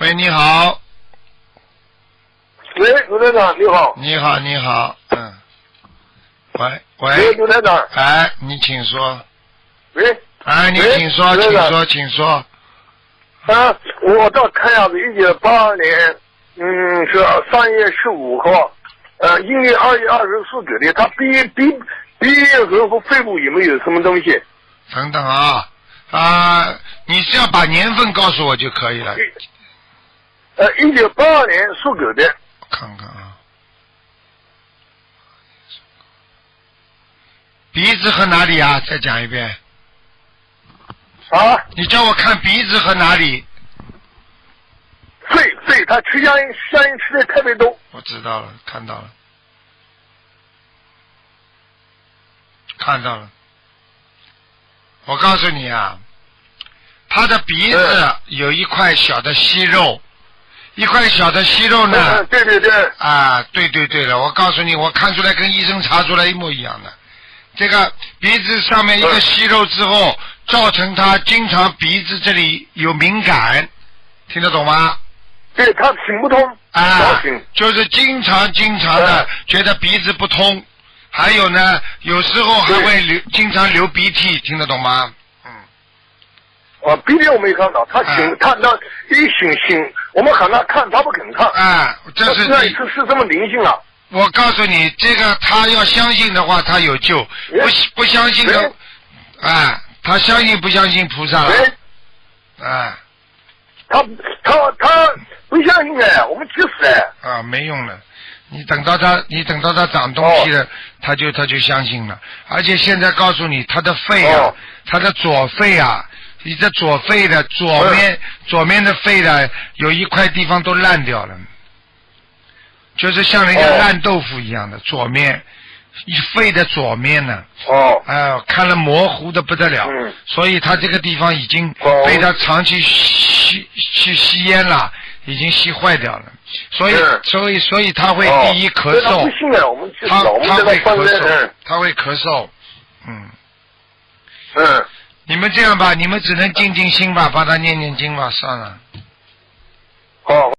喂，你好。喂，卢台长，你好。你好，你好，喂，喂，卢台长。哎，你请说。喂。哎，你请说，请说，请说。啊，我到看下子，1982年，是3月15号，阴历2月24给的。他鼻咽喉和肺部有没有什么东西？等等你只要把年份告诉我就可以了。1982年属狗的。看看啊，鼻子和哪里啊？再讲一遍。啊？你叫我看鼻子和哪里？肺，他吃香烟吃的特别多。我知道了，看到了，看到了。我告诉你啊，他的鼻子有一块小的息肉。一块小的息肉呢？对。啊，对了，我告诉你，我看出来跟医生查出来一模一样的。这个鼻子上面一个息肉之后，造成他经常鼻子这里有敏感，听得懂吗？对，他挺不通。啊，就是经常的觉得鼻子不通，还有呢，有时候还会经常流鼻涕，听得懂吗？鼻涕我没看到，他那一醒，我们喊他看，他不肯看。这是这么灵性啊！我告诉你，这个他要相信的话，他有救；不相信的，他相信不相信菩萨了？他不相信哎，我们急死哎！没用了，你等到他长东西了，他就相信了。而且现在告诉你，他的肺他的左肺你这左肺的左面的肺的有一块地方都烂掉了，就是像人家烂豆腐一样的左面，肺的左面呢。看了模糊的不得了，所以他这个地方已经被他长期吸烟了，已经吸坏掉了，所以他会第一咳嗽，他会咳嗽，你们这样吧，你们只能静静心吧，帮他念经吧，算了。好，